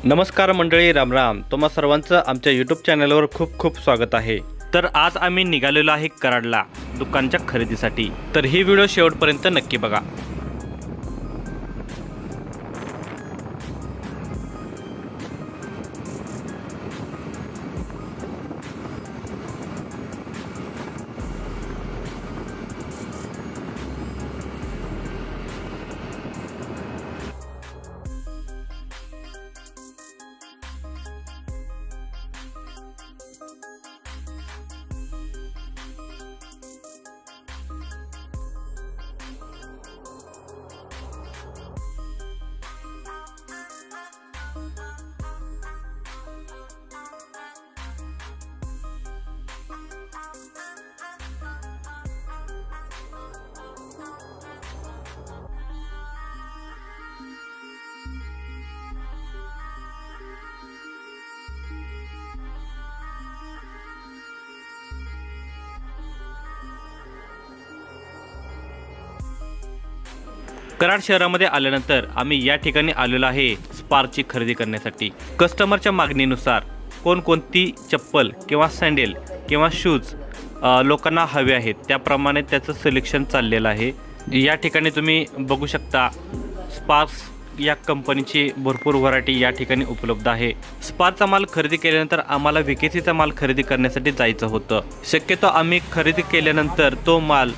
नमस्कार मंडळी, राम राम. तुम्हा सर्वांचं आमच्या यूट्यूब चॅनलवर खूप खूप स्वागत आहे. तर आज आम्ही निघालेलो आहे कराडला दुकानच्या खरेदीसाठी. तर ही व्हिडिओ शेवटपर्यंत नक्की बघा. कराड शहरामध्ये आल्यानंतर आम्ही या ठिकाणी आलेलो आहे स्पार्कची खरेदी करण्यासाठी. कस्टमरच्या मागणीनुसार कोणकोणती चप्पल किंवा सँडल किंवा शूज लोकांना हवे आहेत त्याप्रमाणे त्याचं सिलेक्शन चाललेलं आहे. या ठिकाणी तुम्ही बघू शकता स्पार्क्स या कंपनीची भरपूर व्हरायटी या ठिकाणी उपलब्ध आहे. स्पार्कचा माल खरेदी केल्यानंतर आम्हाला व्हीकेसीचा माल खरेदी करण्यासाठी जायचं होतं. शक्यतो आम्ही खरेदी केल्यानंतर तो माल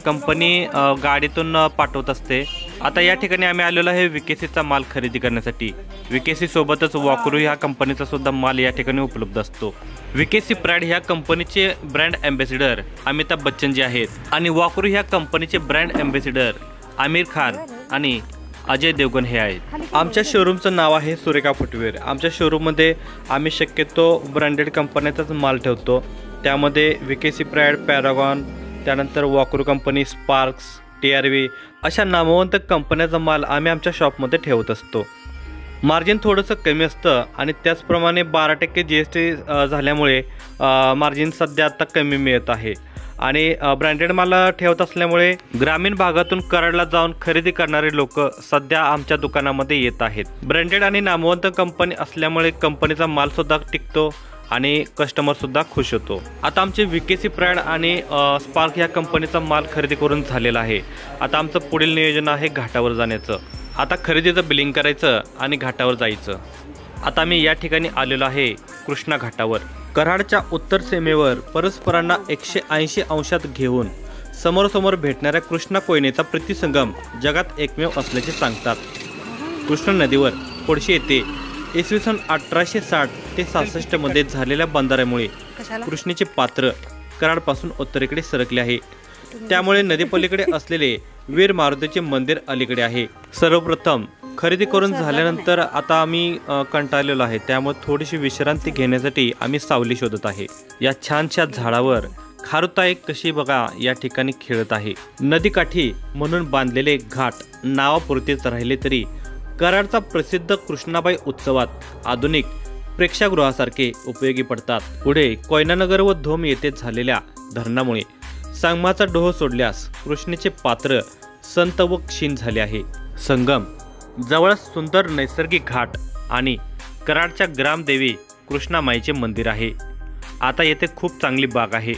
कंपनी गाडीतून पाठवत असते. आता या ठिकाणी आम्ही आलेलो आहे व्हीकेसीचा माल खरेदी करण्यासाठी. व्हीकेसी सोबतच वॉकरू ह्या कंपनीचा सुद्धा माल या ठिकाणी उपलब्ध असतो. व्हीकेसी प्राइड ह्या कंपनीचे ब्रँड ॲम्बॅसिडर अमिताभ बच्चन जी आहेत आणि वॉकरू ह्या कंपनीचे ब्रँड ॲम्बॅसिडर आमिर खान आणि अजय देवगन हे आहेत. आमच्या शोरूमचं नाव आहे सुरेखा फुटवेअर. आमच्या शोरूममध्ये आम्ही शक्यतो ब्रँडेड कंपन्याचाच माल ठेवतो. त्यामध्ये व्हीकेसी प्राइड, पॅरागॉन, त्यानंतर वॉकरू कंपनी, स्पार्क्स, TRV अशा नामवंत कंपन्याचा माल आम्ही आमच्या शॉपमध्ये ठेवत असतो. मार्जिन थोडंसं कमी असतं आणि त्याचप्रमाणे 12% GST झाल्यामुळे मार्जिन सध्या आता कमी मिळत आहे. आणि ब्रँडेड माल ठेवत असल्यामुळे ग्रामीण भागातून कराडला जाऊन खरेदी करणारे लोक सध्या आमच्या दुकानामध्ये येत आहेत. ब्रँडेड आणि नामवंत कंपनी असल्यामुळे कंपनीचा माल सुद्धा टिकतो आणि कस्टमर सुद्धा खुश होतो. आता आमचे व्हीकेसी प्राइड आणि स्पार्क या कंपनीचा माल खरेदी करून झालेला आहे. आता आमचं पुढील नियोजन आहे घाटावर जाण्याचं. आता खरेदीचं बिलिंग करायचं आणि घाटावर जायचं. आता आम्ही या ठिकाणी आलेलो आहे कृष्णा घाटावर. कराडच्या उत्तर सीमेवर परस्परांना 180 अंशात घेऊन समोरासमोर भेटणाऱ्या कृष्णा कोयनेचा प्रतिसंगम जगात एकमेव असल्याचे सांगतात. कृष्णा नदीवर कोडशी येथे इसवी सन 1860 ते 66 मध्ये झालेल्या बंधाऱ्यामुळे कृष्णेचे पात्र कराडपासून उत्तरेकडे सरकले आहे. त्यामुळे नदीपलीकडे असलेले वीर मारुतीचे मंदिर अलीकडे आहे. सर्वप्रथम खरेदी करून झाल्यानंतर आता आम्ही कंटाळलेलो आहे. त्यामुळे थोडीशी विश्रांती घेण्यासाठी आम्ही सावली शोधत आहे. या छानशा झाडावर खारुताई कशी बघा या ठिकाणी खेळत आहे. नदीकाठी म्हणून बांधलेले घाट नावापुरतेच राहिले तरी कराडचा प्रसिद्ध कृष्णाबाई उत्सवात आधुनिक प्रेक्षागृहासारखे उपयोगी पडतात. पुढे कोयनानगर व धोम येथे झालेल्या धरणामुळे संगमाचा डोह सोडल्यास कृष्णेचे पात्र संत व क्षीण झाले आहे. संगम जवळच सुंदर नैसर्गिक घाट आणि कराडच्या ग्रामदेवी कृष्णामाईचे मंदिर आहे. आता येथे खूप चांगली बाग आहे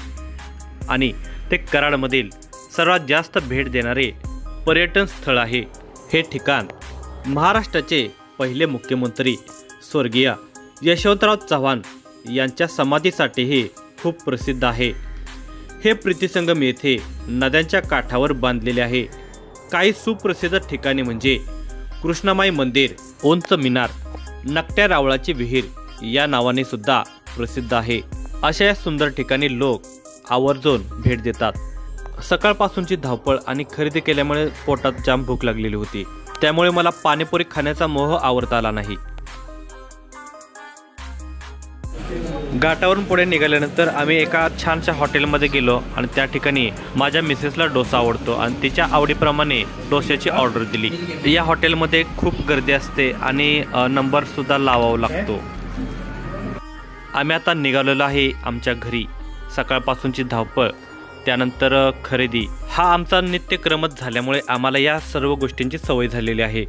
आणि ते कराडमधील सर्वात जास्त भेट देणारे पर्यटन स्थळ आहे. हे ठिकाण महाराष्ट्राचे पहिले मुख्यमंत्री स्वर्गीय यशवंतराव चव्हाण यांच्या समाधीसाठीही खूप प्रसिद्ध आहे. हे प्रीतिसंगम येथे नद्यांच्या काठावर बांधलेले आहे. काही सुप्रसिद्ध ठिकाणे म्हणजे कृष्णामाई मंदिर, उंच मिनार, नकट्या रावळाची विहीर या नावाने सुद्धा प्रसिद्ध आहे. अशा या सुंदर ठिकाणी लोक आवर्जून भेट देतात. सकाळपासूनची धावपळ आणि खरेदी केल्यामुळे पोटात जाम भूक लागलेली होती. त्यामुळे मला पाणीपुरी खाण्याचा मोह आवरता आला नाही. घाटावरून पुढे निघाल्यानंतर आम्ही एका छानशा हॉटेलमध्ये गेलो आणि त्या ठिकाणी माझ्या मिसेसला डोसा आवडतो आणि तिच्या आवडीप्रमाणे डोश्याची ऑर्डर दिली. या हॉटेलमध्ये खूप गर्दी असते आणि नंबर सुद्धा लावावा लागतो. आम्ही आता निघालेलो आहे आमच्या घरी. सकाळपासूनची धावपळ, त्यानंतर खरेदी हा आमचा नित्यक्रमच झाल्यामुळे आम्हाला या सर्व गोष्टींची सवय झालेली आहे.